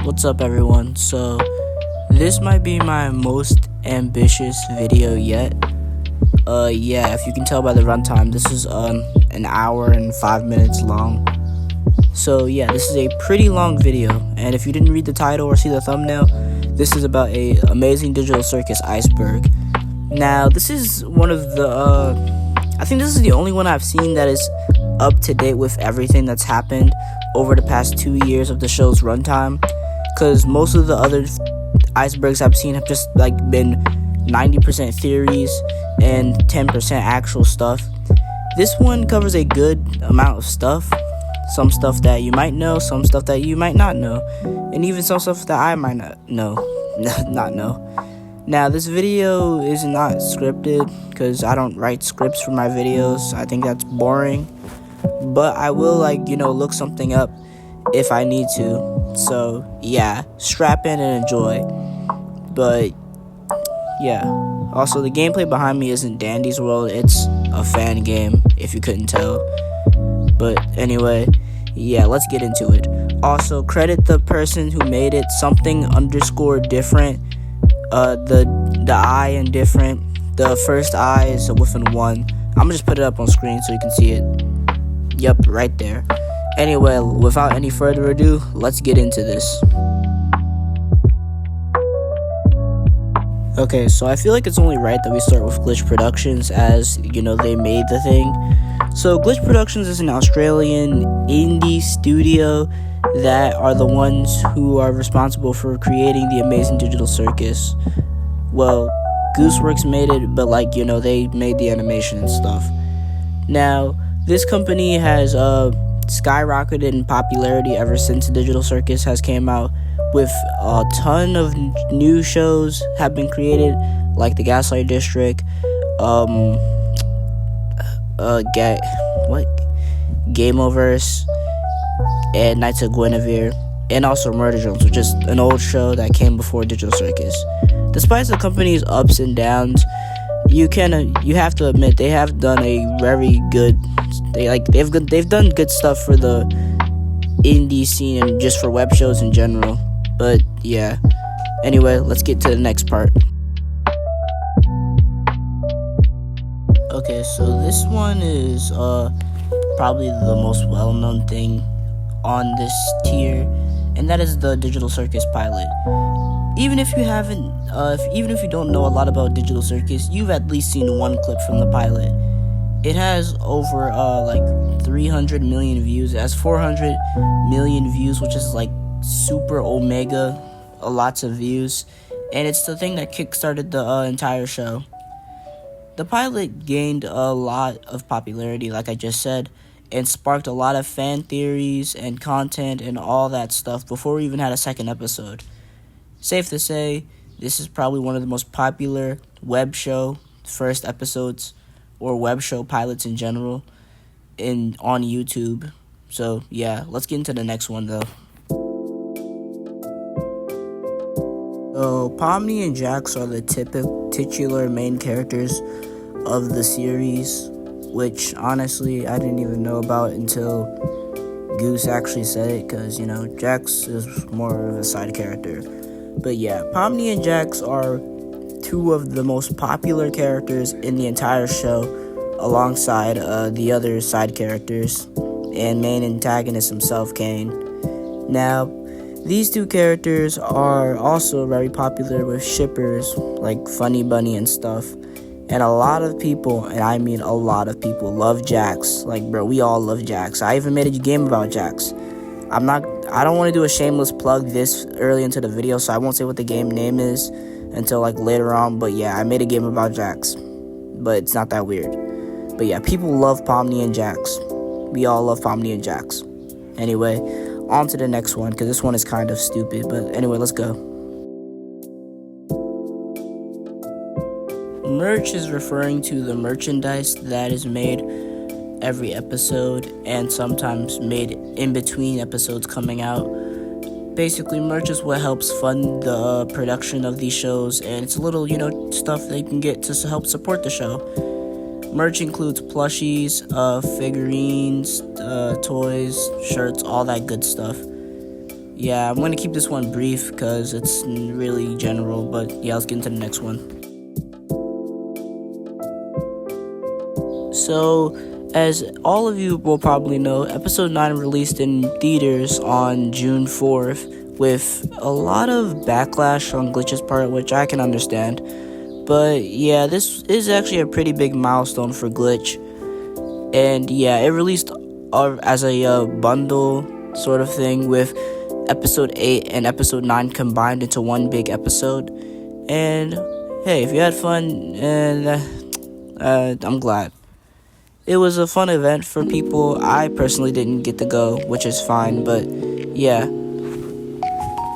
What's up, everyone? So this might be my most ambitious video yet. If you can tell by the runtime, this is an hour and 5 minutes long. So yeah, this is a pretty long video, and if you didn't read the title or see the thumbnail, this is about a amazing digital circus, Iceberg. Now, this is one of the I think this is the only one I've seen that is up to date with everything that's happened over the past 2 years of the show's runtime, because most of the other icebergs I've seen have just been 90% theories and 10% actual stuff. This one covers a good amount of stuff. Some stuff that you might know, some stuff that you might not know, and even some stuff that I might not know. Now, this video is not scripted because I don't write scripts for my videos. I think that's boring. But I will, look something up if I need to. So, yeah, strap in and enjoy. But, yeah. Also, the gameplay behind me isn't Dandy's World. It's a fan game, if you couldn't tell. But anyway, yeah, let's get into it. Also, credit the person who made it, something_different. The I and different. The first I is with an 1. I'm gonna just put it up on screen so you can see it. Yep, right there. Anyway, without any further ado, let's get into this. Okay, so I feel like it's only right that we start with Glitch Productions, as, they made the thing. So Glitch Productions is an Australian indie studio that are the ones who are responsible for creating the amazing digital circus. Well, Gooseworks made it, but they made the animation and stuff. Now, this company has skyrocketed in popularity ever since Digital Circus has came out, with a ton of new shows have been created, like the Gaslight District, Gameoverse, and Knights of Guinevere, and also Murder Drones, which is an old show that came before Digital Circus. Despite the company's ups and downs, you have to admit they have done a very good. They've done good stuff for the indie scene and just for web shows in general. But yeah. Anyway, let's get to the next part. Okay, so this one is probably the most well-known thing on this tier, and that is the Digital Circus pilot. Even if you haven't, even if you don't know a lot about Digital Circus, you've at least seen one clip from the pilot. It has over 300 million views. It has 400 million views, which is super omega, lots of views, and it's the thing that kickstarted the entire show. The pilot gained a lot of popularity, like I just said, and sparked a lot of fan theories and content and all that stuff before we even had a second episode. Safe to say, this is probably one of the most popular web show first episodes, or web show pilots in general, on YouTube. So yeah, let's get into the next one though. So Pomni and Jax are the titular main characters of the series, which honestly I didn't even know about until Goose actually said it, because Jax is more of a side character. But yeah, Pomni and Jax are two of the most popular characters in the entire show, alongside the other side characters and main antagonist himself, Kane. Now, these two characters are also very popular with shippers like Funny Bunny and stuff. And a lot of people, and I mean a lot of people, love Jax. We all love Jax. I even made a game about Jax. I don't want to do a shameless plug this early into the video, so I won't say what the game name is until later on. But yeah, I made a game about Jax, but it's not that weird. But yeah, people love Pomni and Jax. We all love Pomni and Jax. Anyway, on to the next one, because this one is kind of stupid. But anyway, let's go. Merch is referring to the merchandise that is made every episode, and sometimes made in between episodes coming out. Basically, merch is what helps fund the production of these shows, and it's a little, stuff that you can get to help support the show. Merch includes plushies, figurines, toys, shirts, all that good stuff. yeah, I'm gonna keep this one brief because it's really general, but yeah, let's get into the next one. So, as all of you will probably know, episode 9 released in theaters on June 4th with a lot of backlash on Glitch's part, which I can understand. But yeah, this is actually a pretty big milestone for Glitch. And yeah, it released as a bundle sort of thing with episode 8 and episode 9 combined into one big episode. And hey, if you had fun, I'm glad. It was a fun event for people. I personally didn't get to go, which is fine, but yeah.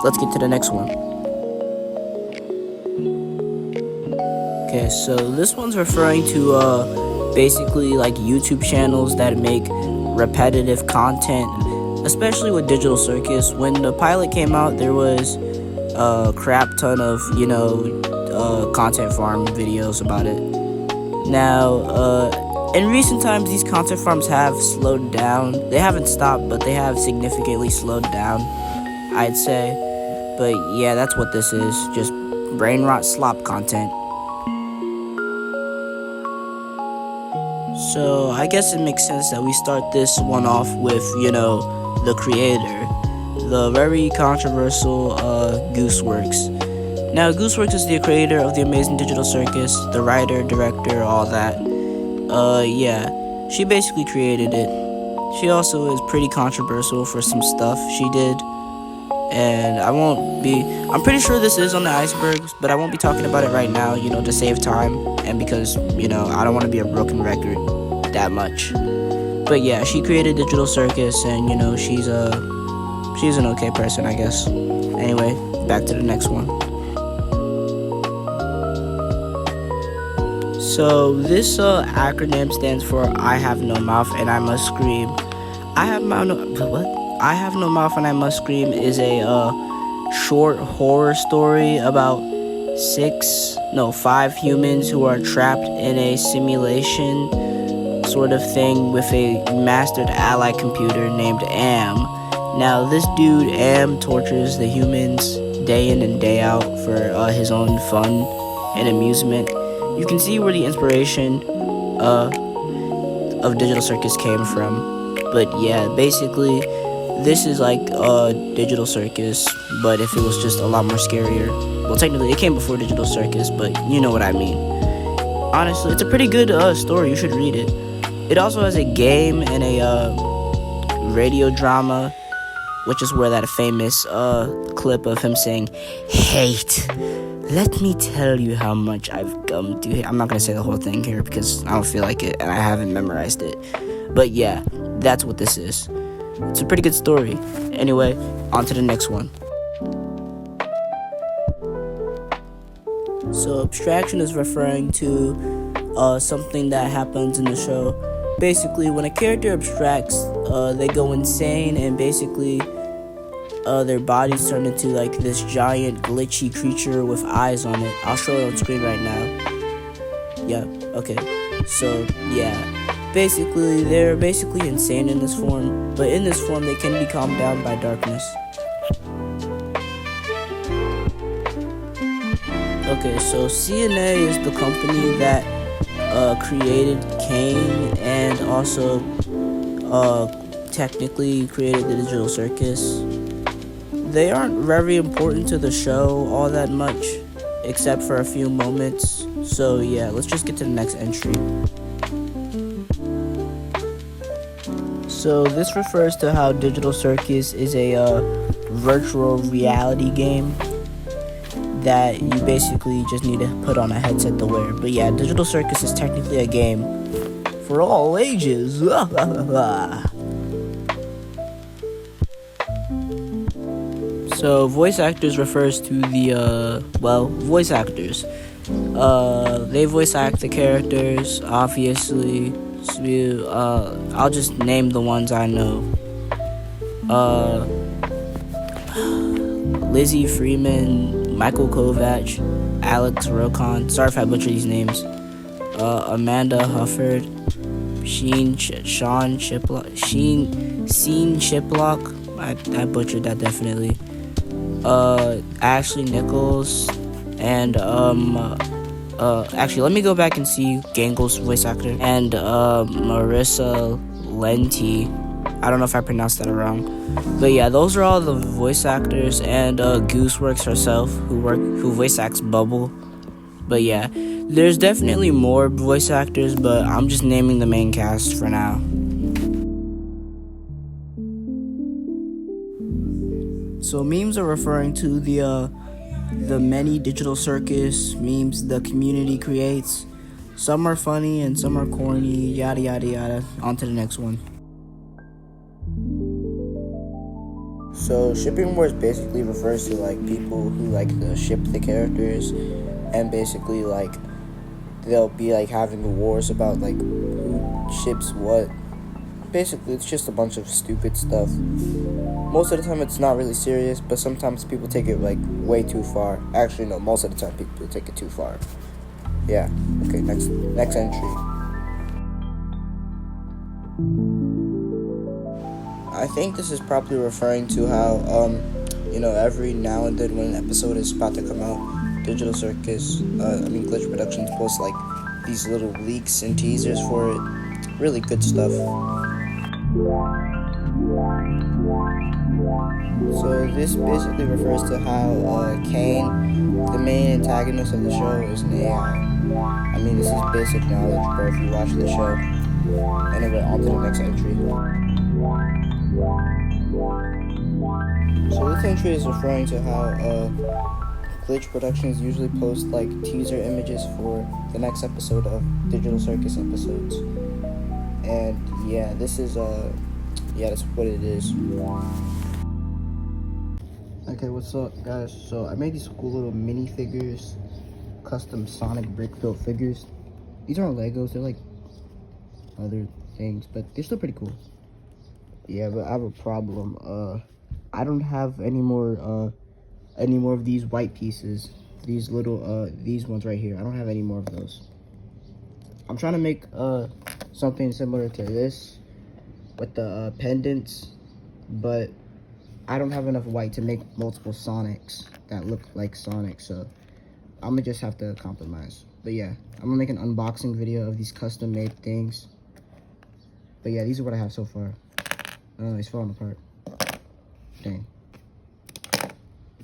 Let's get to the next one. Okay, so this one's referring to basically like YouTube channels that make repetitive content, especially with Digital Circus. When the pilot came out, there was a crap ton of, content farm videos about it. Now, in recent times, these content farms have slowed down. They haven't stopped, but they have significantly slowed down, I'd say. But yeah, that's what this is. Just brain rot slop content. So I guess it makes sense that we start this one off with, the creator. The very controversial Gooseworks. Now, Gooseworks is the creator of the amazing Digital Circus, the writer, director, all that. Yeah, she basically created it. She also is pretty controversial for some stuff she did. And I'm pretty sure this is on the Iceberg, but I won't be talking about it right now, to save time. And because, I don't want to be a broken record that much. But yeah, she created Digital Circus, and, she's an okay person, I guess. Anyway, back to the next one. So this acronym stands for I Have No Mouth and I Must Scream. I Have No Mouth and I Must Scream is a short horror story about 5 humans who are trapped in a simulation sort of thing with a mastered ally computer named Am. Now this dude Am tortures the humans day in and day out for his own fun and amusement. You can see where the inspiration of Digital Circus came from. But yeah, basically, this is like Digital Circus, but if it was just a lot more scarier. Well, technically, it came before Digital Circus, but you know what I mean. Honestly, it's a pretty good story. You should read it. It also has a game and a radio drama, which is where that famous clip of him saying, "Hate. Let me tell you how much I've come to hate." I'm not going to say the whole thing here because I don't feel like it and I haven't memorized it. But yeah, that's what this is. It's a pretty good story. Anyway, on to the next one. So abstraction is referring to something that happens in the show. Basically, when a character abstracts, they go insane and basically their bodies turn into like this giant glitchy creature with eyes on it. I'll show it on screen right now. Yeah, okay. So, yeah. Basically, they're basically insane in this form, but in this form they can be calmed down by darkness. Okay, so CNA is the company that created Kane and also technically created the Digital Circus. They aren't very important to the show all that much, except for a few moments. So yeah, let's just get to the next entry. So this refers to how Digital Circus is a virtual reality game that you basically just need to put on a headset to wear. But yeah, Digital Circus is technically a game for all ages. So voice actors refers to the voice actors. They voice act the characters, obviously. So, I'll just name the ones I know. Lizzie Freeman, Michael Kovac, Alex Rokon. Sorry if I butcher these names. Amanda Hufford, Sheen Chiplock, I butchered that definitely. Ashley Nichols, and actually, let me go back and see Gangle's voice actor, and Marissa Lenti. I don't know if I pronounced that wrong, but yeah, those are all the voice actors, and Gooseworks herself, who voice acts Bubble. But yeah, there's definitely more voice actors, but I'm just naming the main cast for now. So memes are referring to the many digital circus memes the community creates. Some are funny and some are corny, yada yada yada. On to the next one. So shipping wars basically refers to like people who like to ship the characters, and basically like they'll be like having wars about like who ships what. Basically it's just a bunch of stupid stuff. Most of the time it's not really serious, but sometimes people take it like way too far. Actually no, most of the time people take it too far. Yeah. Okay, next entry. I think this is probably referring to how every now and then when an episode is about to come out, Glitch Productions posts like these little leaks and teasers for it. Really good stuff. So this basically refers to how Kane, the main antagonist of the show, is an AI. I mean, this is basic knowledge, but if you watch the show. Anyway, on to the next entry. So this entry is referring to how Glitch Productions usually post like teaser images for the next episode of Digital Circus episodes. And yeah, this is that's what it is. Okay, what's up guys? So I made these cool little minifigures, custom Sonic brick built figures. These aren't Legos, they're like other things, but they're still pretty cool. Yeah, but I have a problem. I don't have any more of these white pieces. These little these ones right here. I don't have any more of those. I'm trying to make something similar to this with the pendants, but I don't have enough white to make multiple Sonics that look like Sonic, so I'm gonna just have to compromise. But yeah, I'm gonna make an unboxing video of these custom made things. But yeah, these are what I have so far. It's falling apart. Dang.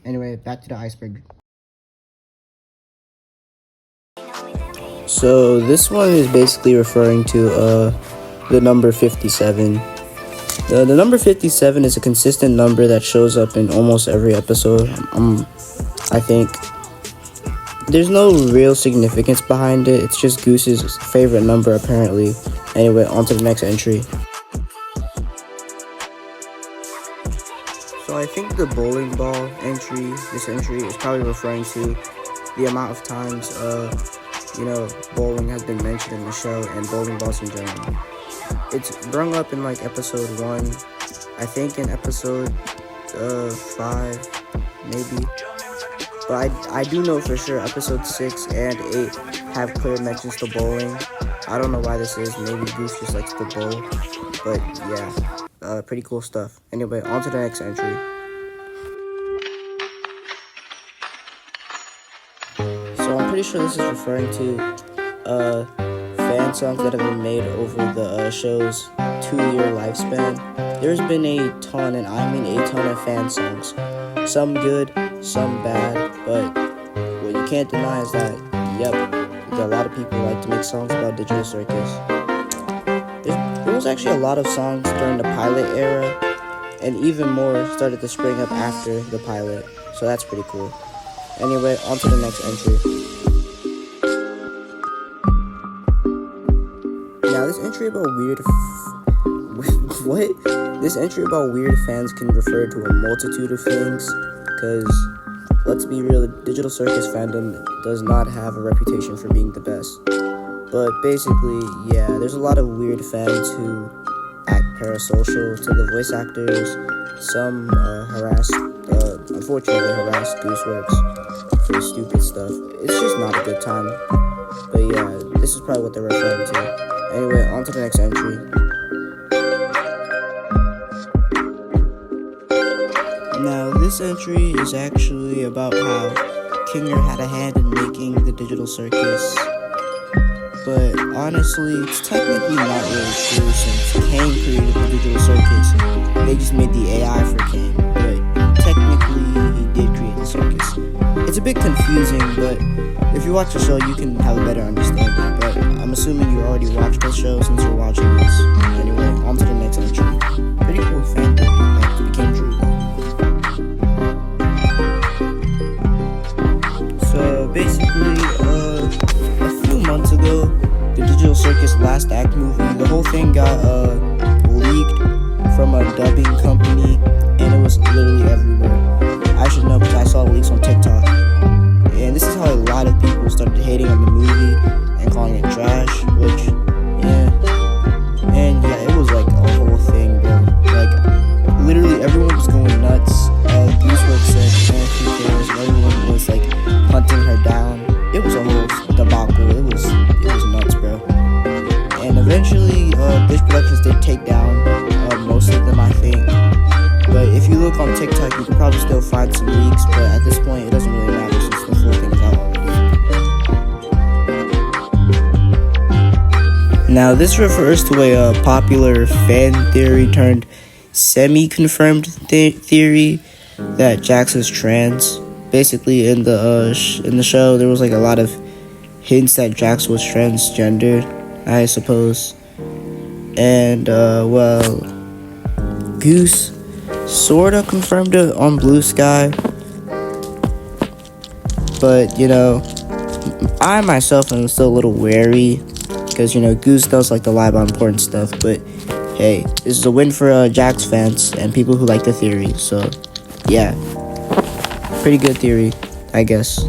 Anyway, back to the Iceberg. So this one is basically referring to the number 57. The number 57 is a consistent number that shows up in almost every episode. I think there's no real significance behind it. It's just Goose's favorite number apparently. Anyway, on to the next entry. So I think the bowling ball this entry is probably referring to the amount of times bowling has been mentioned in the show, and bowling balls in general. It's brung up in like episode 1, I think in episode 5 maybe, but I do know for sure episode 6 and 8 have clear mentions to bowling. I don't know why this is, maybe Goose just likes to bowl, but yeah, pretty cool stuff. Anyway, on to the next entry. So I'm pretty sure this is referring to fan songs that have been made over the show's 2-year lifespan. There's been a ton, and I mean a ton of fan songs. Some good, some bad, but what you can't deny is that, a lot of people like to make songs about Digital Circus. There was actually a lot of songs during the pilot era, and even more started to spring up after the pilot, so that's pretty cool. Anyway, on to the next entry. Now, this entry about This entry about weird fans can refer to a multitude of things, because, let's be real, Digital Circus fandom does not have a reputation for being the best. But basically, there's a lot of weird fans who act parasocial to the voice actors. Some unfortunately harass Gooseworks for stupid stuff. It's just not a good time. But yeah, this is probably what they're referring to. Anyway, on to the next entry. Now, this entry is actually about how Kinger had a hand in making the Digital Circus. But honestly, it's technically not really true since Kane created the Digital Circus. They just made the AI for Kane. But technically, he did create the circus. It's a bit confusing, but if you watch the show, you can have a better understanding. But I'm assuming you already watched the show since you're watching this. Anyway, on to the next entry. Pretty cool fan theory that became true. So basically, a few months ago, the Digital Circus Last Act movie, the whole thing got leaked from a dubbing company, and it was literally everywhere. I should know because I saw leaks on TikTok. And this is how a lot of people started hating on the movie and calling it trash, which, it was like a whole thing, bro. Like, literally everyone was going nuts. Goosework said, who cares? And everyone was like hunting her down. It was a whole debacle. It was nuts, bro. And eventually, Dish Productions did take down most of them, I think. But if you look on TikTok, you can probably still find some leaks. But at this point, it doesn't really matter since the full thing is out already. Now, this refers to a popular fan theory turned semi-confirmed theory that Jax is trans. Basically, in the show, there was like a lot of hints that Jax was transgender, I suppose. And Goose sorta confirmed it on Blue Sky. But I myself am still a little wary because Goose does like to lie about important stuff. But hey, this is a win for Jax fans and people who like the theory. So yeah, pretty good theory, I guess.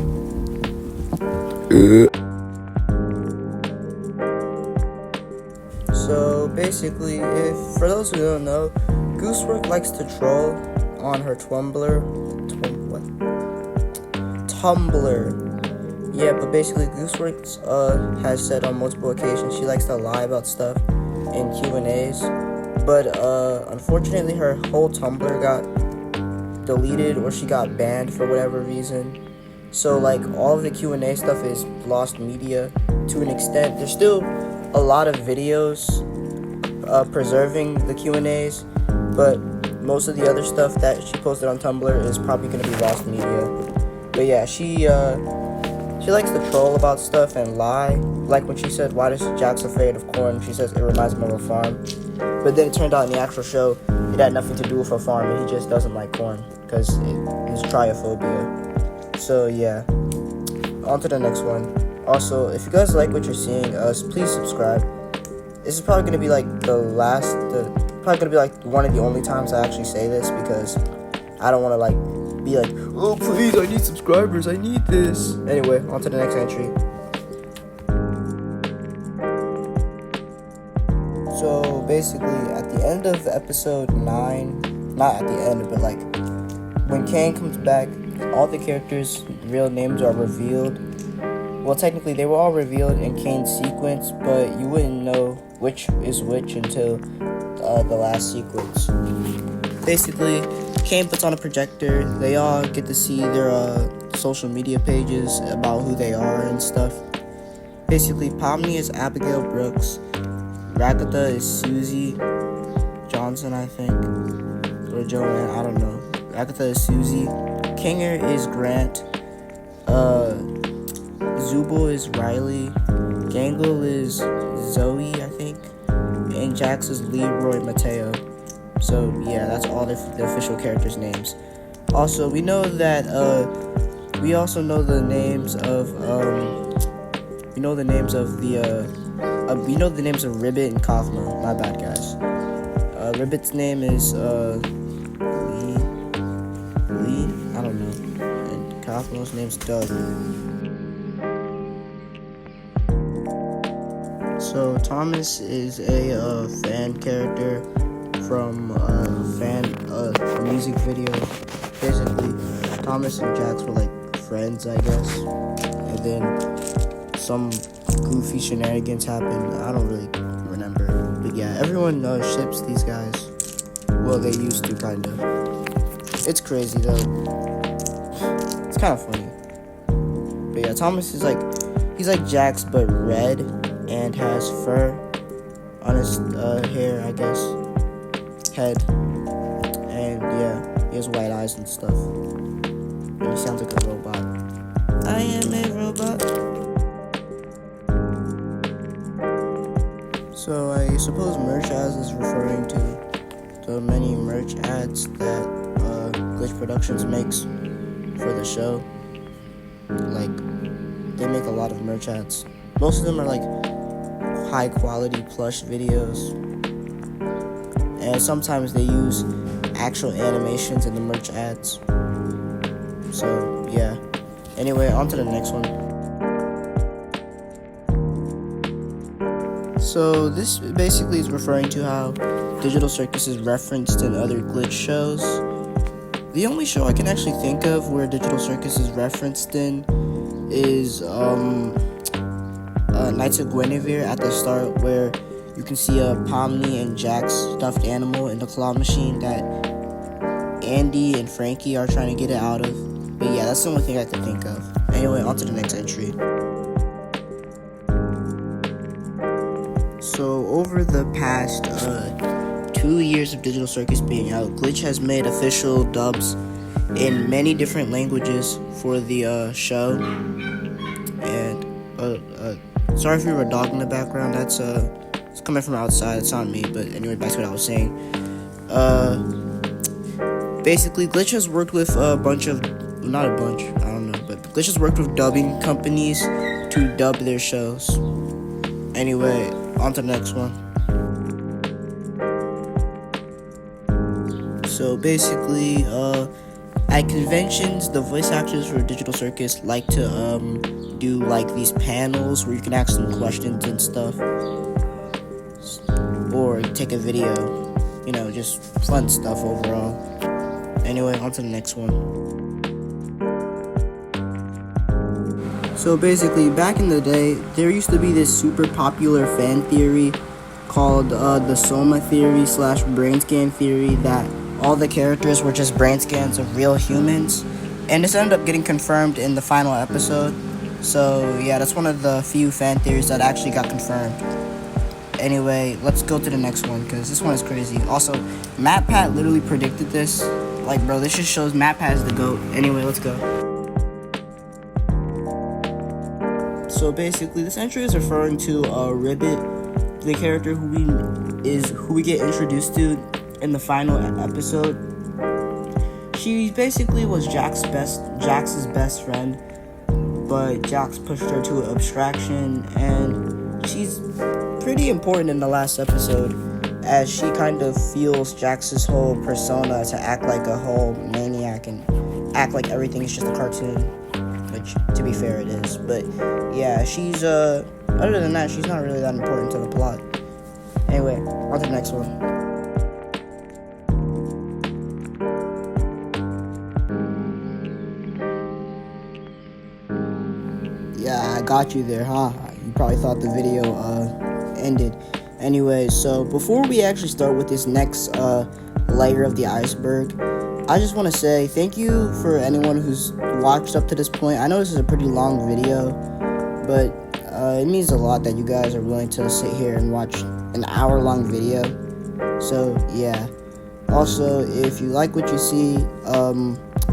So basically, for those who don't know, Goosework likes to troll on her Tumblr. Yeah, but basically Goosework has said on multiple occasions she likes to lie about stuff in Q&As. But unfortunately, her whole Tumblr got deleted or she got banned for whatever reason. So like all of the Q&A stuff is lost media to an extent. There's still a lot of videos preserving the Q&As, but most of the other stuff that she posted on Tumblr is probably going to be lost media. But yeah, she likes to troll about stuff and lie. Like when she said, "Why does Jax afraid of corn?" She says it reminds him of a farm. But then it turned out in the actual show it had nothing to do with a farm, and he just doesn't like corn because it's triophobia. So yeah, on to the next one. Also, if you guys like what you're seeing, please subscribe. This is probably gonna be like probably gonna be like one of the only times I actually say this because I don't want to be like, oh please, I need subscribers, I need this. Anyway, on to the next entry. So basically, at the end of episode 9, not at the end, but like when Kane comes back, all the characters' real names are revealed. Well, technically, they were all revealed in Kane's sequence, but you wouldn't know which is which until the last sequence. Basically, Kane puts on a projector. They all get to see their social media pages about who they are and stuff. Basically, Pomni is Abigail Brooks. Ragatha is Susie Johnson, I think. Or Joanne, I don't know. Ragatha is Susie. Kinger is Grant. Zubul is Riley. Gangle is Zoe, I think. And Jax is Leroy Mateo. So yeah, that's all the official characters' names. Also, we know that we also know the names of Ribbit and Kaufma. My bad, guys. Ribbit's name is Lee. I don't know. And Kaufma's name's Doug. So Thomas is a fan character from a music video. Basically, Thomas and Jax were like friends, I guess, and then some goofy shenanigans happened. I don't really remember, but yeah, everyone ships these guys. Well, they used to, kind of. It's crazy though. It's kind of funny. But yeah, Thomas is he's like Jax but red and has fur on his hair, I guess, head, and yeah, he has white eyes and stuff. And he sounds like a robot. I am a robot. So I suppose merch ads is referring to the many merch ads that Glitch Productions makes for the show. Like, they make a lot of merch ads. Most of them are like high quality plush videos, and sometimes they use actual animations in the merch ads. So yeah, anyway, on to the next one. So this basically is referring to how Digital Circus is referenced in other Glitch shows. The only show I can actually think of where Digital Circus is referenced in is Knights of Guinevere at the start, where you can see a Pomni and Jack's stuffed animal in the claw machine that Andy and Frankie are trying to get it out of. But yeah, that's the only thing I can think of. Anyway, on to the next entry. So over the past 2 years of Digital Circus being out, Glitch has made official dubs in many different languages for the show. And sorry if you have a dog in the background. That's it's coming from outside. It's not me. But anyway, back to what I was saying. Basically, Glitch has worked with a bunch of, not a bunch, I don't know, but Glitch has worked with dubbing companies to dub their shows. Anyway, on to the next one. So basically, at conventions, the voice actors for Digital Circus like to do like these panels where you can ask them questions and stuff, or take a video, you know, just fun stuff overall. Anyway, on to the next one. So basically, back in the day, there used to be this super popular fan theory called the Soma theory / brain scan theory, that all the characters were just brain scans of real humans, and this ended up getting confirmed in the final episode. So yeah, that's one of the few fan theories that actually got confirmed. Anyway, let's go to the next one, because this one is crazy. Also, MatPat literally predicted this. Like, bro, this just shows MatPat is the GOAT. Anyway, let's go. So basically, this entry is referring to Ribbit, the character who we get introduced to in the final episode. She basically was Jax's best friend, but Jax pushed her to abstraction, and she's pretty important in the last episode, as she kind of fuels Jax's whole persona to act like a whole maniac and act like everything is just a cartoon, which, to be fair, it is. But yeah, she's other than that, she's not really that important to the plot. Anyway, on to the next one. Yeah, I got you there, huh? You probably thought the video ended. Anyway, so before we actually start with this next layer of the iceberg, I just want to say thank you for anyone who's watched up to this point. I know this is a pretty long video, but it means a lot that you guys are willing to sit here and watch an hour-long video. So yeah. Also, if you like what you see,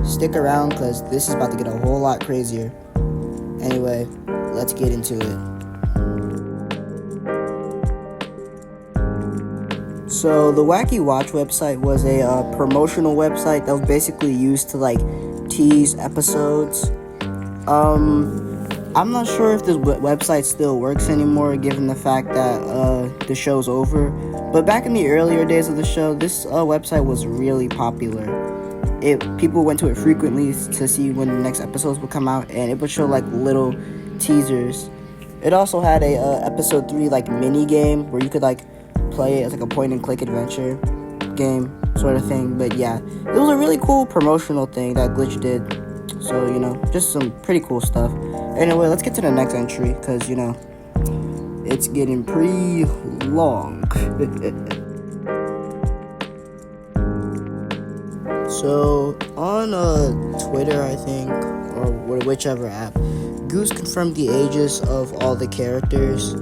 stick around, because this is about to get a whole lot crazier. Anyway, let's get into it. So the Wacky Watch website was a promotional website that was basically used to like tease episodes. I'm not sure if this website still works anymore, given the fact that the show's over. But back in the earlier days of the show, this website was really popular. People went to it frequently to see when the next episodes would come out, and it would show like little teasers. It also had a episode 3 like mini game where you could like play it as like a point and click adventure game sort of thing. But yeah, it was a really cool promotional thing that Glitch did. So, you know, just some pretty cool stuff. Anyway, let's get to the next entry, because, you know, it's getting pretty long. So on Twitter, I think, or whichever app, Goose confirmed the ages of all the characters.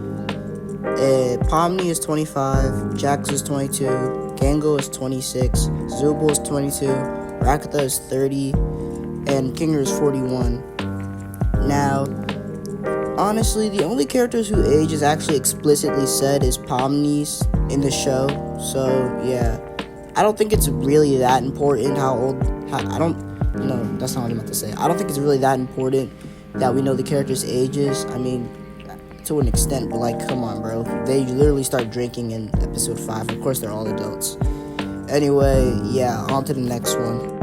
Pomni is 25, Jax is 22, Gango is 26, Zubul is 22, Rakatha is 30, and Kinger is 41. Now, honestly, the only characters whose age is actually explicitly said is Pomni's in the show. So, yeah. I don't think it's really that important that's not what I meant to say. I don't think it's really that important that we know the characters' ages. I mean, to an extent, but like, come on, bro. They literally start drinking in episode 5. Of course, they're all adults. Anyway, yeah, on to the next one.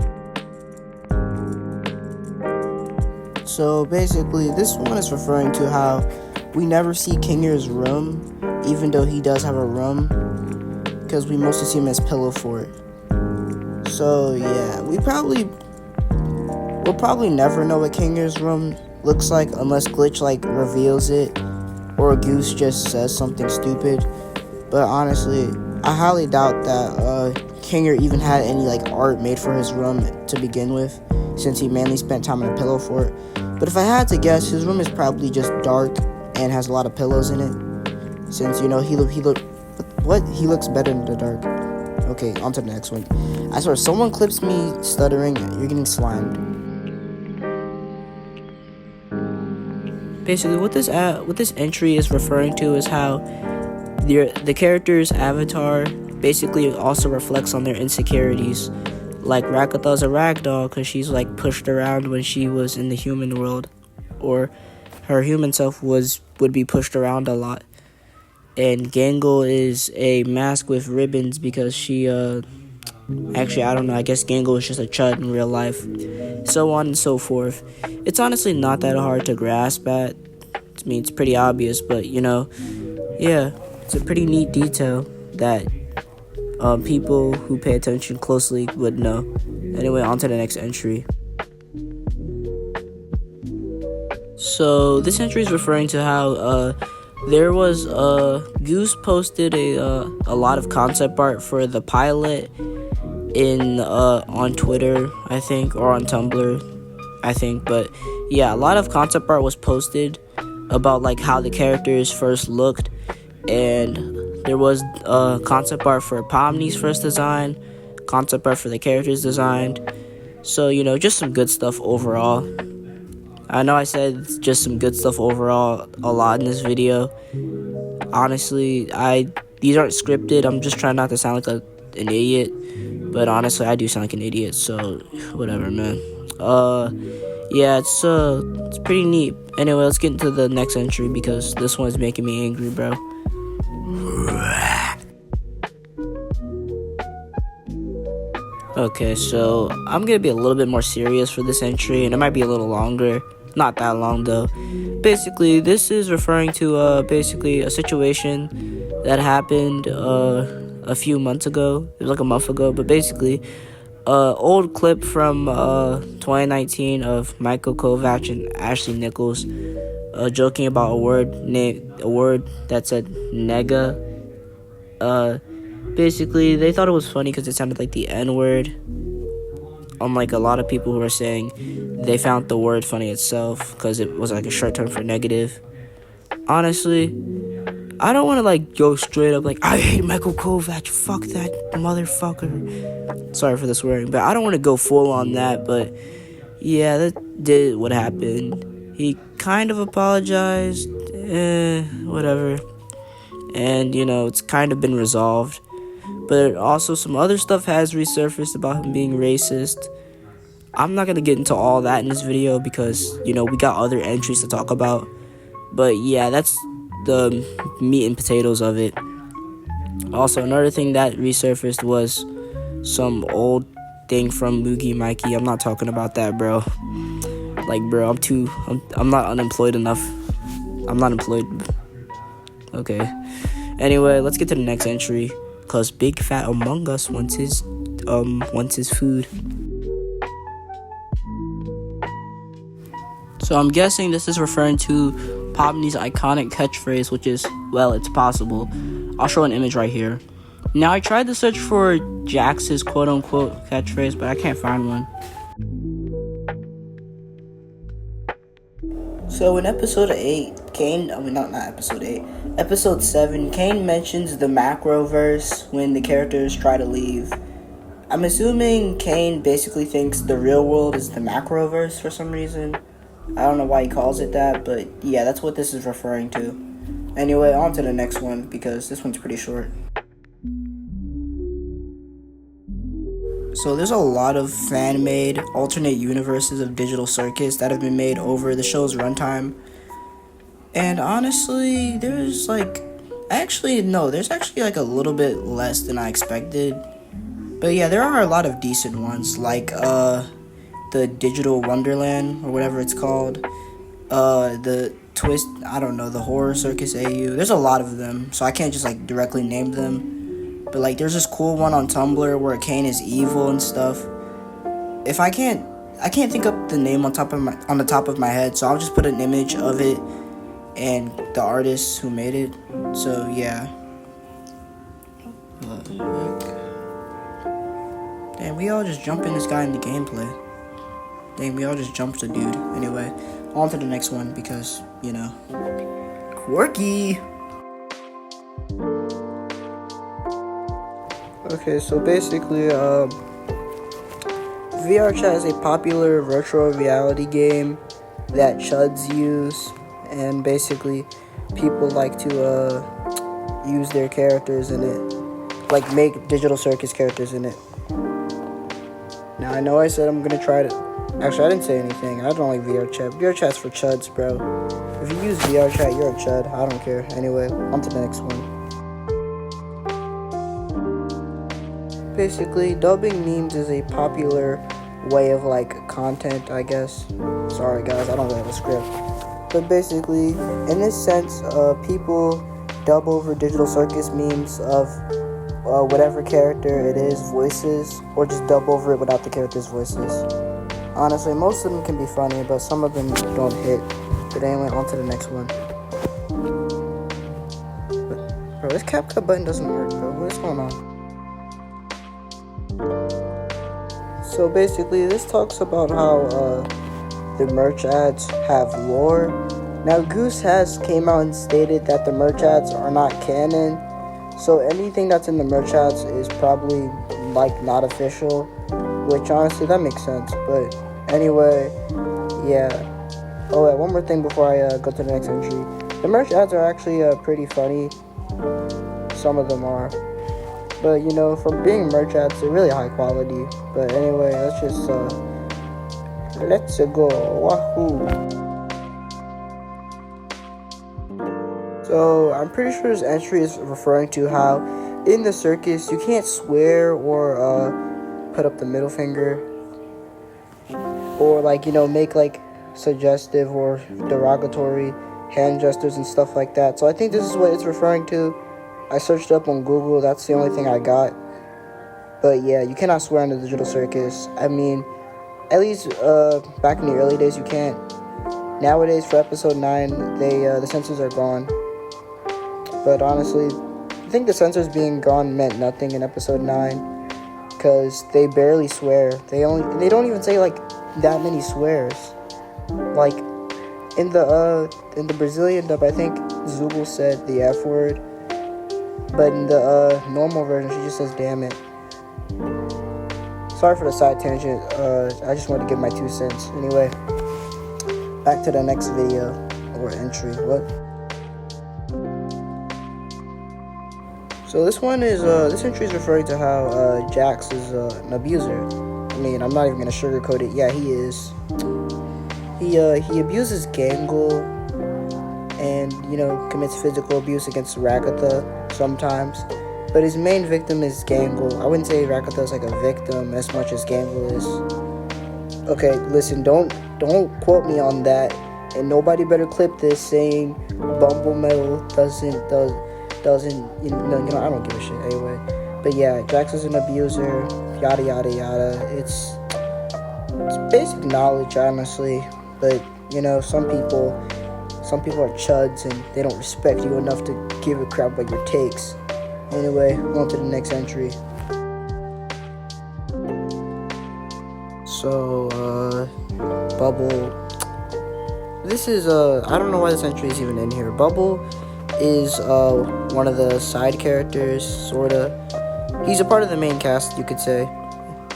So basically, this one is referring to how we never see Kinger's room, even though he does have a room, because we mostly see him as pillow fort. So yeah, we'll probably never know what Kinger's room looks like unless Glitch reveals it, or Goose just says something stupid. But honestly, I highly doubt that Kinger even had any art made for his room to begin with, since he mainly spent time in a pillow fort. But if I had to guess, his room is probably just dark and has a lot of pillows in it, since he looks better in the dark. Okay, on to the next one. I swear, someone clips me stuttering, you're getting slimed. Basically, what this entry is referring to is how the character's avatar basically also reflects on their insecurities. Like Rakatha's a ragdoll because she's pushed around when she was in the human world, or her human self would be pushed around a lot. And Gangle is a mask with ribbons because she actually, I don't know, I guess Gangle is just a chud in real life. So on and so forth. It's honestly not that hard to grasp at. I mean, it's pretty obvious, but yeah, it's a pretty neat detail that people who pay attention closely would know. Anyway, on to the next entry. So this entry is referring to how there was Goose posted a lot of concept art for the pilot on Twitter, I think, or on Tumblr, I think. But yeah, a lot of concept art was posted about how the characters first looked, and there was concept art for Pomni's first design, concept art for the characters designed. So just some good stuff overall. I know I said just some good stuff overall a lot in this video. Honestly, these aren't scripted. I'm just trying not to sound like an idiot. But honestly, I do sound like an idiot, so whatever, man. Yeah, it's pretty neat. Anyway, let's get into the next entry because this one is making me angry, bro. Okay, so I'm gonna be a little bit more serious for this entry, and it might be a little longer. Not that long, though. Basically, this is referring to a situation that happened a few months ago. It was a month ago, but basically, old clip from 2019 of Michael Kovac and Ashley Nichols joking about a word that said nega. Basically, they thought it was funny because it sounded like the N-word. Unlike a lot of people who are saying they found the word funny itself because it was a short term for negative. Honestly, I don't want to go straight up I hate Michael Kovac, fuck that motherfucker. Sorry for the swearing, but I don't want to go full on that. But yeah, that did what happened. He kind of apologized, whatever, and it's kind of been resolved. But also some other stuff has resurfaced about him being racist. I'm not going to get into all that in this video because, we got other entries to talk about. But yeah, that's the meat and potatoes of it. Also, another thing that resurfaced was some old thing from Moogie Mikey. I'm not talking about that, bro. Bro, I'm not unemployed enough. I'm not employed. Okay. Anyway, let's get to the next entry. Cause Big Fat Among Us wants his food. So I'm guessing this is referring to Pomni's iconic catchphrase, which is, well, it's possible. I'll show an image right here. Now, I tried to search for Jax's quote-unquote catchphrase, but I can't find one. So in episode 8, episode 7, Kane mentions the macroverse when the characters try to leave. I'm assuming Kane basically thinks the real world is the macroverse for some reason. I don't know why he calls it that, but yeah, that's what this is referring to. Anyway, on to the next one, because this one's pretty short. So there's a lot of fan-made alternate universes of Digital Circus that have been made over the show's runtime. And honestly, there's actually like a little bit less than I expected. But yeah, there are a lot of decent ones, like the Digital Wonderland, or whatever it's called. The Twist, I don't know, the Horror Circus AU. There's a lot of them, so I can't just directly name them. But there's this cool one on Tumblr where Kane is evil and stuff. I can't think up the name on the top of my head, so I'll just put an image of it and the artist who made it. So yeah. Damn, we all just jump in this guy in the gameplay. Dang, we all just jumped the dude. Anyway, on to the next one because, quirky. Okay, so basically, VR Chat is a popular virtual reality game that chuds use, and basically, people like to use their characters in it, make Digital Circus characters in it. Now, I know I said I'm gonna try to. Actually, I didn't say anything. I don't like VR Chat. VR Chat's for chuds, bro. If you use VR Chat, you're a chud. I don't care. Anyway, on to the next one. Basically, dubbing memes is a popular way of content, I guess. Sorry guys, I don't really have a script. But basically, in this sense, people dub over Digital Circus memes of whatever character it is, voices, or just dub over it without the character's voices. Honestly, most of them can be funny, but some of them don't hit. But anyway, on to the next one. Bro, this CapCut button doesn't work, bro. What's going on? So basically, this talks about how the merch ads have lore. Now, Goose has came out and stated that the merch ads are not canon. So anything that's in the merch ads is probably not official, which honestly that makes sense. But anyway, yeah. Oh, yeah, one more thing before I go to the next entry. The merch ads are actually pretty funny. Some of them are. But, from being merch ads, they're really high quality. But anyway, let's just, let's go. Wahoo. So, I'm pretty sure this entry is referring to how in the circus, you can't swear or, put up the middle finger. Or, make, suggestive or derogatory hand gestures and stuff like that. So, I think this is what it's referring to. I searched up on Google, that's the only thing I got. But yeah, you cannot swear on the Digital Circus. I mean, at least back in the early days you can't. Nowadays for episode 9, the censors are gone. But honestly, I think the censors being gone meant nothing in episode 9. Because they barely swear. They don't even say that many swears. In the Brazilian dub, I think Zubul said the F word. But in the normal version, she just says, damn it. Sorry for the side tangent. I just wanted to give my 2 cents. Anyway, back to the next video or entry. What? So this one is, this entry is referring to how Jax is an abuser. I mean, I'm not even going to sugarcoat it. Yeah, he is. He abuses Gangle and, commits physical abuse against Ragatha sometimes. But his main victim is Gangle. I wouldn't say Ragatha is a victim as much as Gangle is. Okay, listen, don't quote me on that. And nobody better clip this saying Bumble Metal doesn't, I don't give a shit anyway. But yeah, Jax is an abuser, yada yada yada. It's basic knowledge, honestly. But, some people are chuds and they don't respect you enough to give a crap about your takes. Anyway, on to the next entry. So, Bubble. This is, I don't know why this entry is even in here. Bubble is, one of the side characters, sorta. He's a part of the main cast, you could say.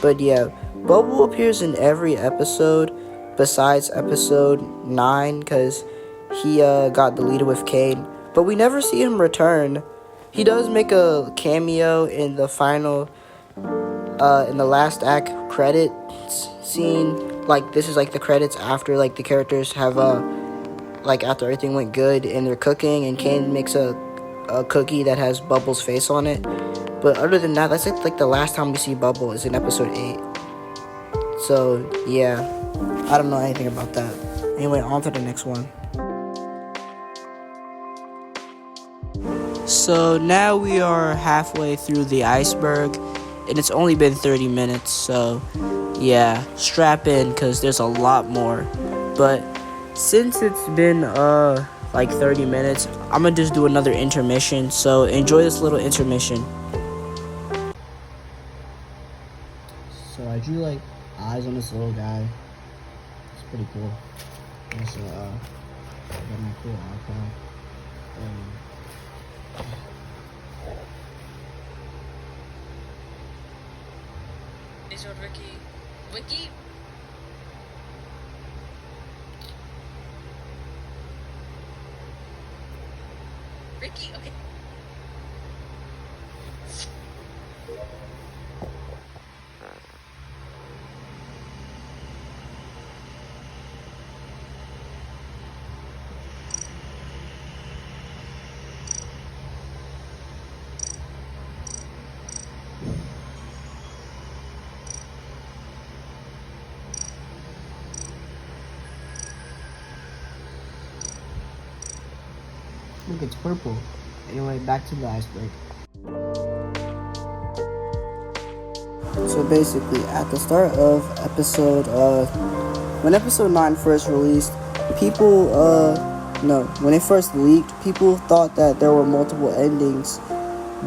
But yeah, Bubble appears in every episode besides episode 9, because he, got deleted with Kane. But we never see him return. He does make a cameo in the final, in the last act credits scene. Like, this is like the credits after like the characters have like after everything went good and they're cooking, and Kane makes a cookie that has Bubble's face on it. But other than that, that's like the last time we see Bubble is in episode 8. So yeah, I don't know anything about that. Anyway, on to the next one. So now we are halfway through the Iceberg, and it's only been 30 minutes, so yeah, strap in, because there's a lot more. But since it's been like 30 minutes, I'm gonna just do another intermission, so enjoy this little intermission. So I drew like eyes on this little guy. It's pretty cool. Also, I got my cool iPad. Is your Ricky? Wiki? Ricky, okay. Look, it's purple. Anyway, back to the Iceberg. So basically, at the start of episode, when episode 9 first released, people, when it first leaked, people thought that there were multiple endings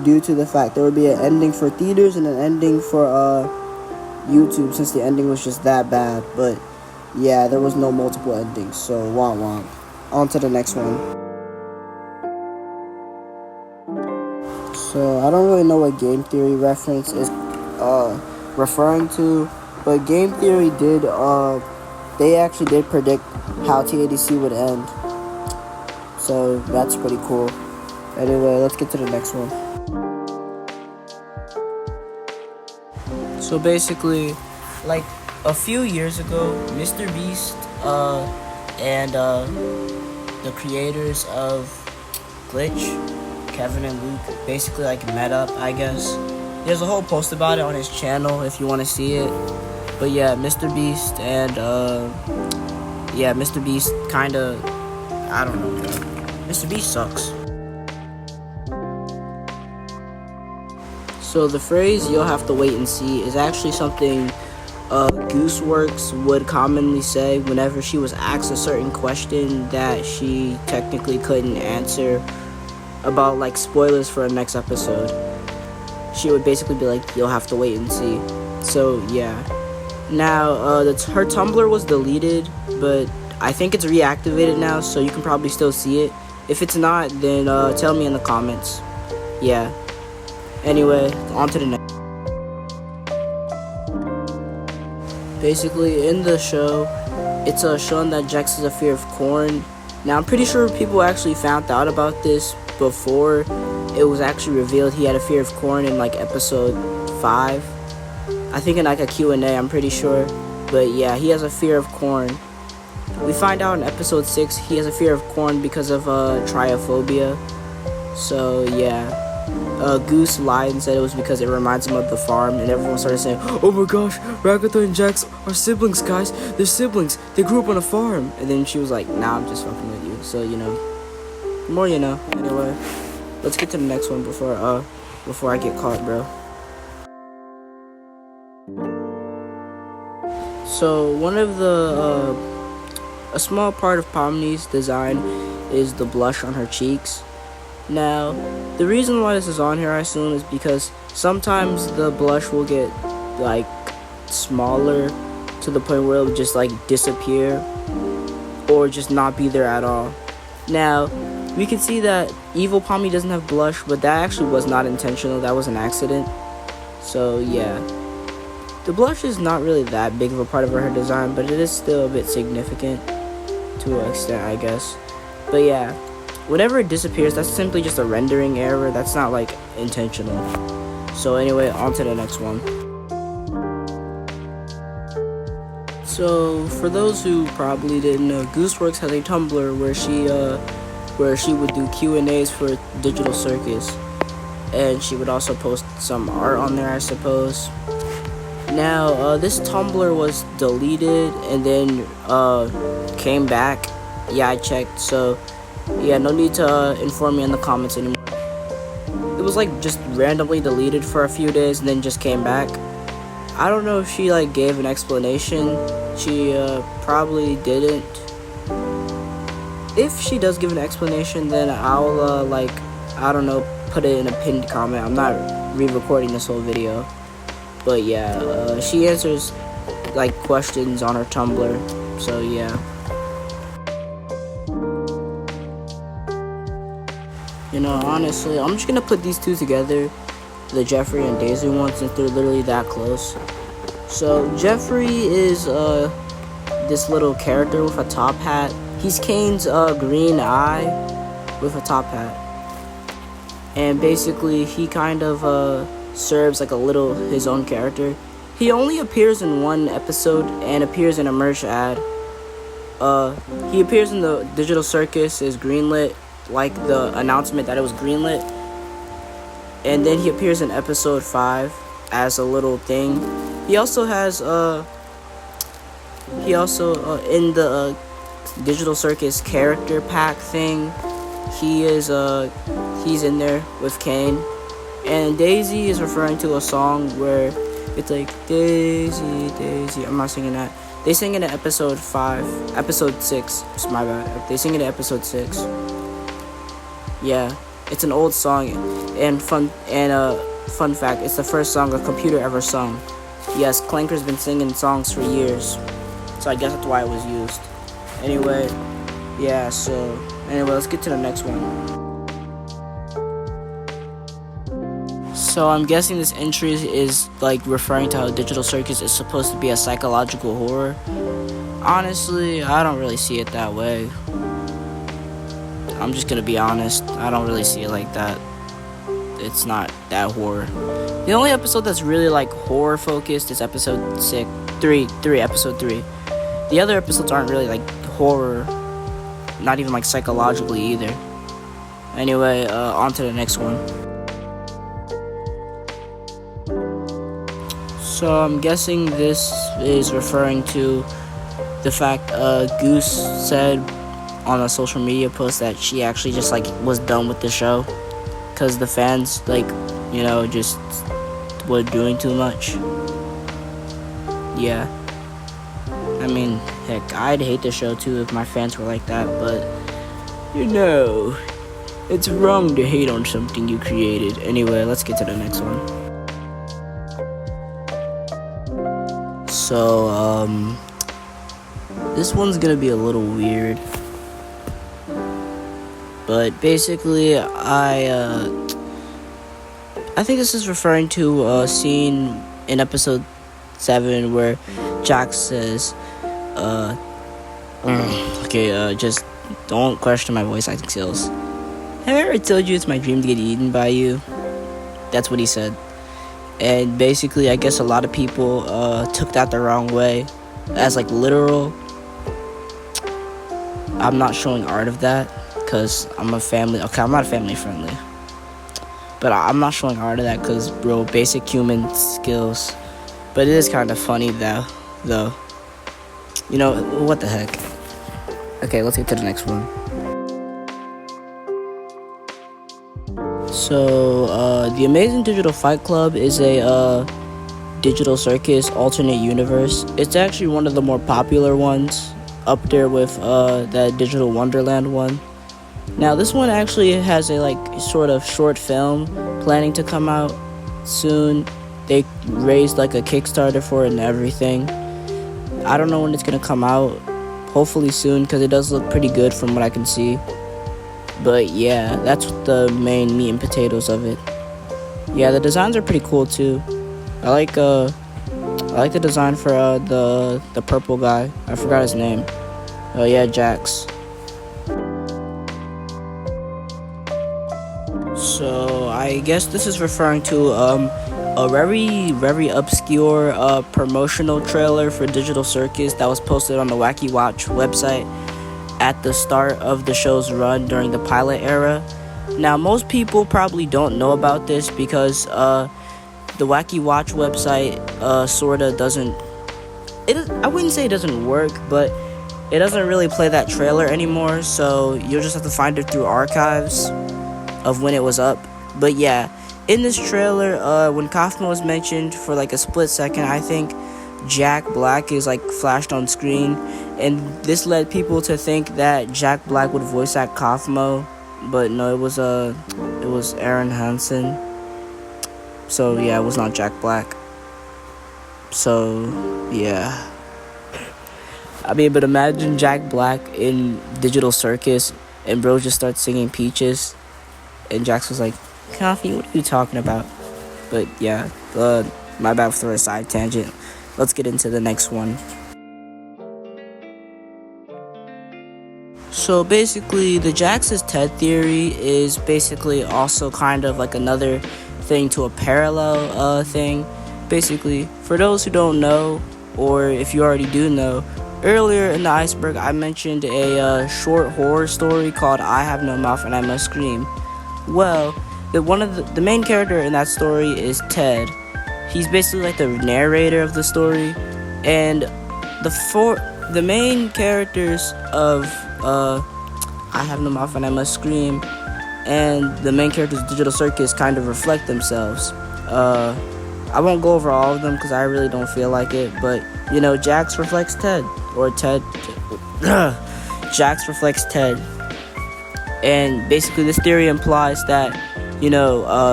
due to the fact there would be an ending for theaters and an ending for, YouTube, since the ending was just that bad. But yeah, there was no multiple endings, so womp womp. On to the next one. So I don't really know what game theory reference is referring to, but game theory did they actually did predict how TADC would end. So that's pretty cool. Anyway, let's get to the next one. So basically, like a few years ago, Mr. Beast and the creators of Glitch, Kevin and Luke, basically like met up, I guess. There's a whole post about it on his channel if you want to see it. But yeah, Mr. Beast and Mr. Beast kind of, I don't know, Mr. Beast sucks. So the phrase "you'll have to wait and see" is actually something Gooseworks would commonly say whenever she was asked a certain question that she technically couldn't answer about like spoilers for a next episode. She would basically be like, "You'll have to wait and see." So yeah. Now her Tumblr was deleted, but I think it's reactivated now, so you can probably still see it. If it's not, then tell me in the comments. Yeah. Anyway, on to the next. Basically, in the show, it's shown that Jax has a fear of corn. Now, I'm pretty sure people actually found out about this before it was actually revealed he had a fear of corn in like episode 5. I think in like a Q&A, I'm pretty sure. But yeah, he has a fear of corn. We find out in episode 6 he has a fear of corn because of triophobia. So yeah. Goose lied and said it was because it reminds him of the farm, and everyone started saying, "Oh my gosh, Ragatha and Jax are siblings, guys. They're siblings. They grew up on a farm." And then she was like, "Nah, I'm just fucking with you." So, you know, the more you know. Anyway, let's get to the next one before I get caught, bro. So, one of the, a small part of Pomni's design is the blush on her cheeks. Now, the reason why this is on here, I assume, is because sometimes the blush will get like smaller to the point where it'll just like disappear or just not be there at all. Now, we can see that Evil Pommy doesn't have blush, but that actually was not intentional. That was an accident. So yeah, the blush is not really that big of a part of her hair design, but it is still a bit significant to an extent, I guess. But yeah, whenever it disappears, that's simply just a rendering error. That's not like intentional. So anyway, on to the next one. So for those who probably didn't know, Gooseworks has a Tumblr where she would do Q&As for TheDigtialCircus, and she would also post some art on there, I suppose. Now this Tumblr was deleted and then came back. Yeah, I checked, so yeah, no need to inform me in the comments anymore. It was like just randomly deleted for a few days and then just came back. I don't know if she like gave an explanation. She probably didn't. If she does give an explanation, then I'll like, I don't know, put it in a pinned comment. I'm not re-recording this whole video. But yeah, she answers like questions on her Tumblr. So yeah. You know, honestly, I'm just gonna put these two together, the Jeffrey and Daisy one, since they're literally that close. So Jeffrey is this little character with a top hat. He's Kane's green eye with a top hat, and basically he kind of serves like a little his own character. He only appears in one episode and appears in a merch ad. He appears in the TheDigtialCircus is greenlit, like the announcement that it was greenlit, and then he appears in episode 5 as a little thing. He also has in the TheDigtialCircus character pack thing, he's in there with Kane. And Daisy is referring to a song where it's like Daisy, Daisy. I'm not singing that. They sing it in episode 6. It's my bad. They sing it in episode 6. Yeah, it's an old song, and fun fact, it's the first song a computer ever sung. Yes, Clanker's been singing songs for years, so I guess that's why it was used. Anyway, yeah. So anyway, let's get to the next one. So I'm guessing this entry is like referring to how TheDigtialCircus is supposed to be a psychological horror. Honestly, I don't really see it that way. I'm just gonna be honest. I don't really see it like that. It's not that horror. The only episode that's really like horror focused is episode 3. The other episodes aren't really like horror, not even like psychologically either. Anyway, on to the next one. So I'm guessing this is referring to the fact Goose said on a social media post that she actually just like was done with the show because the fans like, you know, just were doing too much. Yeah, I mean, heck, I'd hate the show too if my fans were like that, but you know, it's wrong to hate on something you created. Anyway, let's get to the next one. So this one's gonna be a little weird, but basically I think this is referring to a scene in episode 7 where Jack says just don't question my voice acting skills. Have I ever told you it's my dream to get eaten by you? That's what he said. And basically, I guess a lot of people took that the wrong way, as like literal. I'm not showing art of that, because I'm not family friendly. But I'm not showing art of that, because, bro, basic human skills. But it is kind of funny, though. You know, what the heck. Okay, let's get to the next one. So, The Amazing Digital Fight Club is a TheDigtialCircus alternate universe. It's actually one of the more popular ones, up there with that Digital Wonderland one. Now this one actually has a sort of short film planning to come out soon. They raised a Kickstarter for it and everything. I don't know when it's gonna come out. Hopefully soon, because it does look pretty good from what I can see. But yeah, that's the main meat and potatoes of it. Yeah, the designs are pretty cool too. I like the design for the purple guy. I forgot his name. Oh yeah, Jax. So I guess this is referring to a very obscure promotional trailer for Digital Circus that was posted on the Wacky Watch website at the start of the show's run during the pilot era. Now, most people probably don't know about this because the Wacky Watch website sorta doesn't. I wouldn't say it doesn't work, but it doesn't really play that trailer anymore. So you'll just have to find it through archives of when it was up. But yeah, in this trailer, when Kaufman was mentioned for a split second, I think Jack Black is flashed on screen, and this led people to think that Jack Black would voice act Kaufmo, but no, it was Aaron Hansen. So yeah, it was not Jack Black. So yeah, I mean, but imagine Jack Black in Digital Circus, and bro just starts singing Peaches, and Jax was like, "Coffee, what are you talking about?" But yeah, my bad for a side tangent. Let's get into the next one. So basically, the Jax is Ted theory is basically also kind of another thing to a parallel thing. Basically, for those who don't know, or if you already do know, earlier in the Iceberg, I mentioned a short horror story called "I Have No Mouth and I Must Scream." Well, the main character in that story is Ted. He's basically the narrator of the story, and the main characters of I Have No Mouth and I Must Scream and the main characters of Digital Circus kind of reflect themselves. I won't go over all of them because I really don't feel like it, but Jax reflects Ted, or Ted Jax reflects Ted. And basically this theory implies that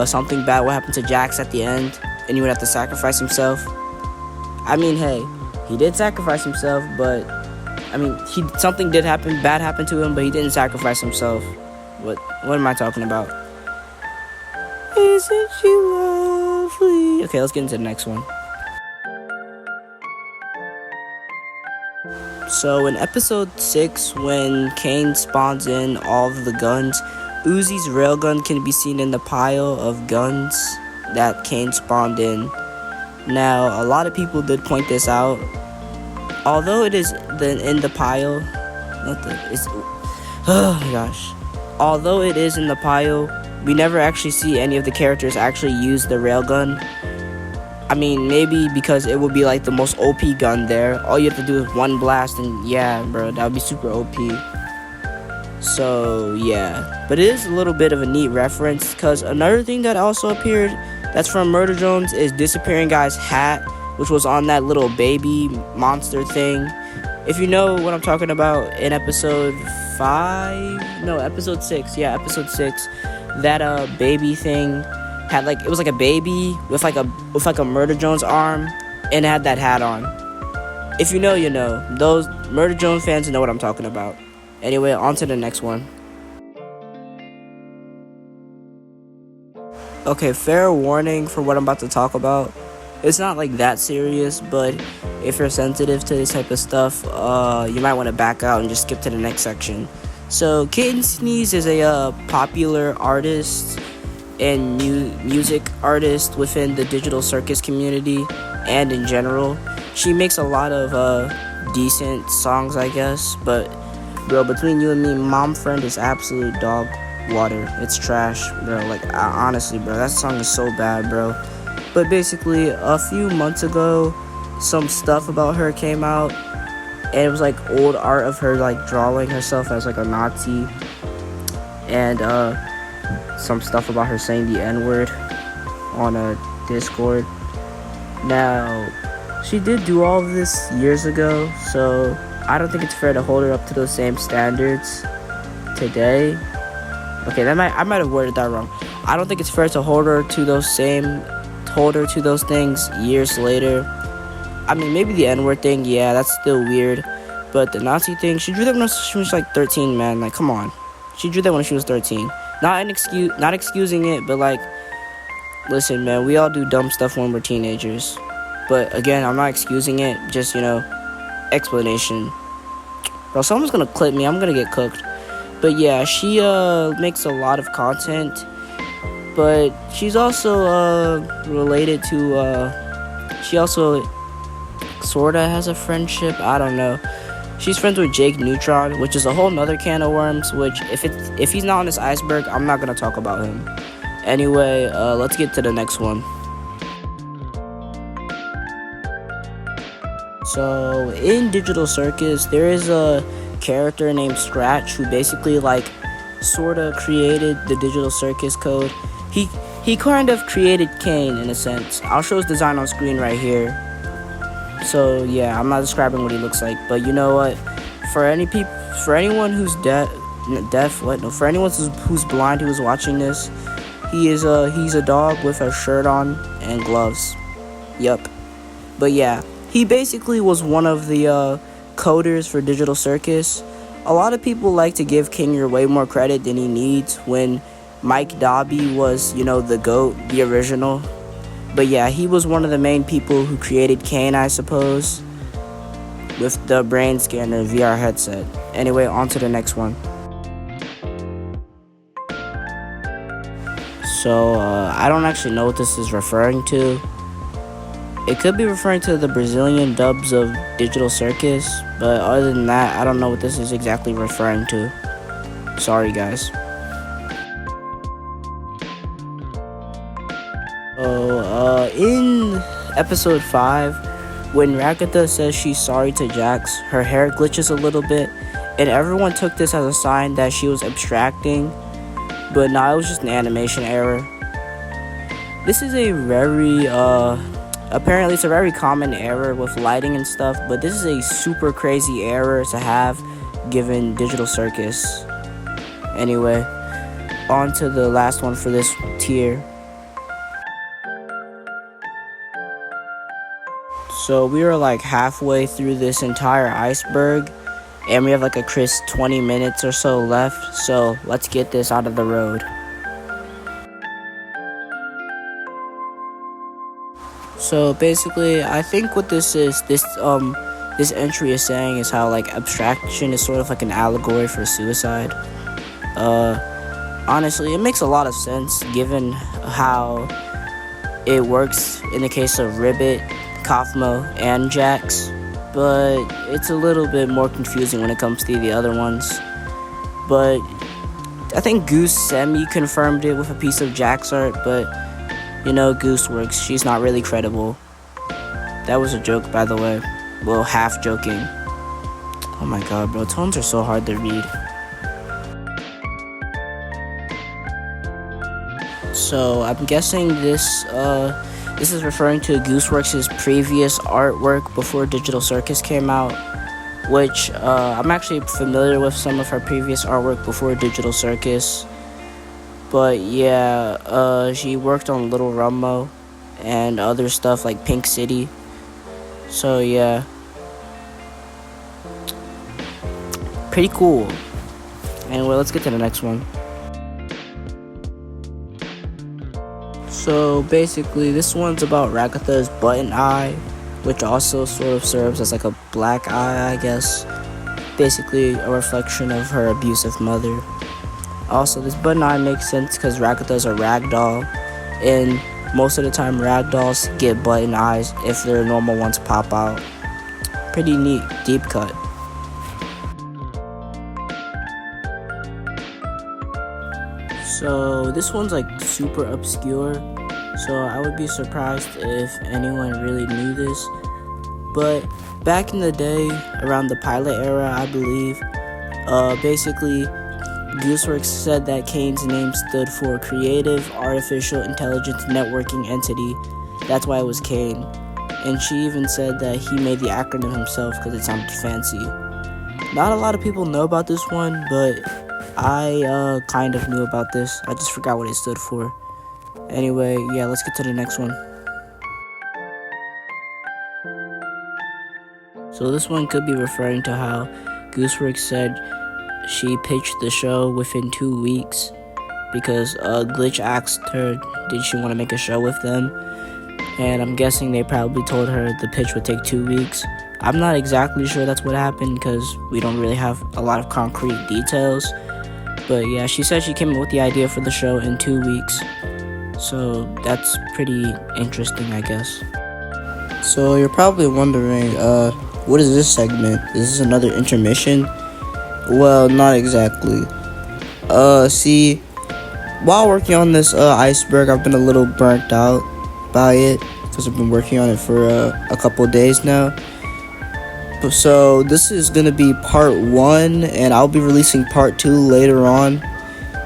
something bad will happen to Jax at the end, and he would have to sacrifice himself. I mean, hey, he did sacrifice himself, but I mean, something bad happened to him, but he didn't sacrifice himself. What am I talking about? Isn't she lovely? Okay, let's get into the next one. So in episode 6, when Kane spawns in all of the guns, Uzi's railgun can be seen in the pile of guns that Kane spawned in. Now, a lot of people did point this out. Although it is in the pile, oh my gosh. Although it is in the pile, we never actually see any of the characters actually use the railgun. I mean, maybe because it would be the most OP gun there. All you have to do is one blast, and yeah, bro, that would be super OP. So yeah, but it is a little bit of a neat reference, because another thing that also appeared that's from Murder Drones is Disappearing Guy's hat, which was on that little baby monster thing. If you know what I'm talking about, in episode 6, episode 6, that baby thing had it was a baby with a Murder Jones arm, and it had that hat on. If you know, you know. Those Murder Jones fans know what I'm talking about. Anyway, on to the next one. Okay, fair warning for what I'm about to talk about. It's not that serious, but if you're sensitive to this type of stuff, you might want to back out and just skip to the next section. So, Kitten Sneeze is a popular artist and music artist within the Digital Circus community and in general. She makes a lot of decent songs, I guess, but bro, between you and me, Mom Friend is absolute dog water. It's trash, bro. Honestly, bro, that song is so bad, bro. But basically, a few months ago, some stuff about her came out, and it was old art of her drawing herself as a Nazi, and some stuff about her saying the N-word on a Discord. Now, she did do all of this years ago, so I don't think it's fair to hold her up to those same standards today. Okay, I might have worded that wrong. I don't think it's fair to hold her to those things years later. I mean, maybe the N-word thing, yeah, that's still weird. But the Nazi thing, she drew that when she was like 13, man. Like, come on. She drew that when she was 13. Not excusing it, but like, listen, man, we all do dumb stuff when we're teenagers. But again, I'm not excusing it, just, explanation. Bro, someone's gonna clip me, I'm gonna get cooked. But yeah, she makes a lot of content. But she's also related to, she also sorta has a friendship, I don't know. She's friends with Jake Neutron, which is a whole nother can of worms, which if he's not on this iceberg, I'm not gonna talk about him. Anyway, let's get to the next one. So, in Digital Circus, there is a character named Scratch who basically, like, sorta created the Digital Circus code. He kind of created Kane, in a sense. I'll show his design on screen right here. So yeah, I'm not describing what he looks like, but you know what? For anyone who's for anyone who's blind who's watching this, he's a dog with a shirt on and gloves. Yup. But yeah, he basically was one of the coders for Digital Circus. A lot of people like to give Kinger way more credit than he needs when Mike Dobby was, the GOAT, the original. But yeah, he was one of the main people who created Kane, I suppose, with the brain scanner VR headset. Anyway, on to the next one. So, I don't actually know what this is referring to. It could be referring to the Brazilian dubs of Digital Circus, but other than that, I don't know what this is exactly referring to. Sorry, guys. In episode 5, when Ragatha says she's sorry to Jax, her hair glitches a little bit, and everyone took this as a sign that she was abstracting, but no, it was just an animation error. This is a very, apparently it's a very common error with lighting and stuff, but this is a super crazy error to have given Digital Circus. Anyway, on to the last one for this tier. So we are like halfway through this entire iceberg, and we have like a crisp 20 minutes or so left, so let's get this out of the road. So basically, I think what this entry is saying is how like abstraction is sort of like an allegory for suicide. Honestly, it makes a lot of sense given how it works in the case of Ribbit, Kathmo, and Jax, but it's a little bit more confusing when it comes to the other ones. But I think Goose semi-confirmed it with a piece of Jax art, but Goose works. She's not really credible. That was a joke, by the way. Well, half joking. Oh my god, bro, tones are so hard to read. So I'm guessing this is referring to Gooseworks' previous artwork before Digital Circus came out, which I'm actually familiar with some of her previous artwork before Digital Circus. But yeah, she worked on Little Rummo and other stuff like Pink City. So yeah, pretty cool. Anyway, let's get to the next one. So basically, this one's about Ragatha's button eye, which also sort of serves as like a black eye, I guess. Basically, a reflection of her abusive mother. Also, this button eye makes sense because Ragatha's a ragdoll, and most of the time ragdolls get button eyes if their normal ones pop out. Pretty neat, deep cut. So this one's like super obscure, so I would be surprised if anyone really knew this. But back in the day, around the pilot era, I believe, basically Gooseworks said that Kane's name stood for Creative Artificial Intelligence Networking Entity. That's why it was Kane. And she even said that he made the acronym himself because it sounded fancy. Not a lot of people know about this one, but I kind of knew about this. I just forgot what it stood for. Anyway, yeah, let's get to the next one. So this one could be referring to how Gooseworks said she pitched the show within 2 weeks because Glitch asked her did she want to make a show with them, and I'm guessing they probably told her the pitch would take 2 weeks. I'm not exactly sure that's what happened because we don't really have a lot of concrete details, but yeah, she said she came up with the idea for the show in 2 weeks, so that's pretty interesting, I guess. So you're probably wondering, what is this segment? Is this another intermission? Well, not exactly. See, while working on this Iceberg, I've been a little burnt out by it because I've been working on it for a couple days now. So this is gonna be part 1, and I'll be releasing part 2 later on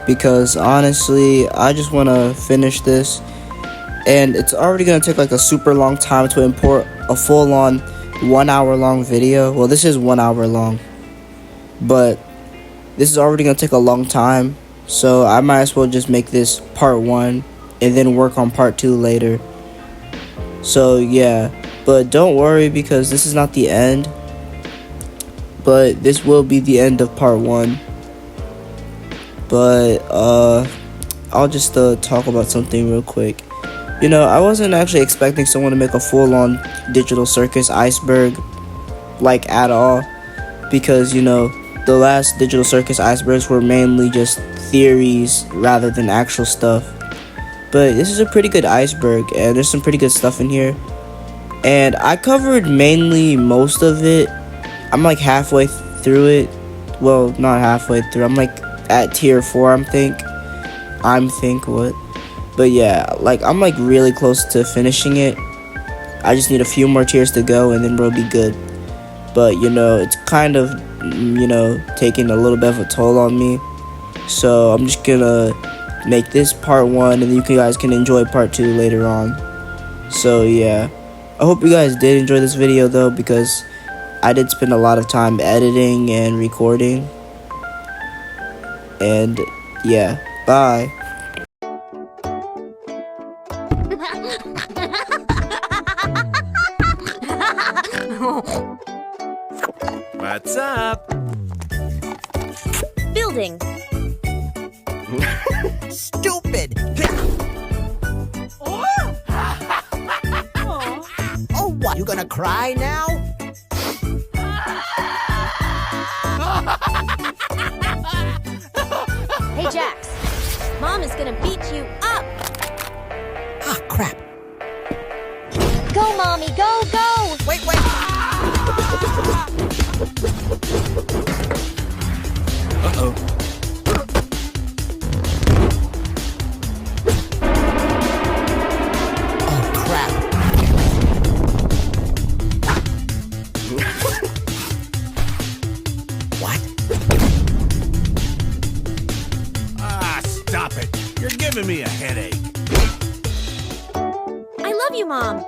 because honestly, I just want to finish this, and it's already gonna take like a super long time to import a full-on 1 hour long video. Well, this is 1 hour long, but this is already gonna take a long time, so I might as well just make this part 1 and then work on part 2 later. So yeah, but don't worry because this is not the end, but this will be the end of part 1. But I'll just talk about something real quick. You know, I wasn't actually expecting someone to make a full-on Digital Circus Iceberg, like, at all. Because, you know, the last Digital Circus Icebergs were mainly just theories rather than actual stuff. But this is a pretty good iceberg, and there's some pretty good stuff in here. And I covered mainly most of it. I'm like halfway through it. Well, not halfway through. I'm like at tier 4, what? But yeah, like I'm like really close to finishing it. I just need a few more tiers to go and then we'll be good. But you know, it's kind of, you know, taking a little bit of a toll on me. So I'm just gonna make this part 1 and then you guys can enjoy part 2 later on. So yeah, I hope you guys did enjoy this video though, because I did spend a lot of time editing and recording. And yeah, bye. What's up? Building. Stupid! Oh, what? You gonna cry now? Hey, Jax. Mom is gonna beat you up. Ah, crap. Go, Mommy, go, go! Wait! Uh-oh. Oh, crap. What? Ah, stop it. You're giving me a headache. I love you, Mom.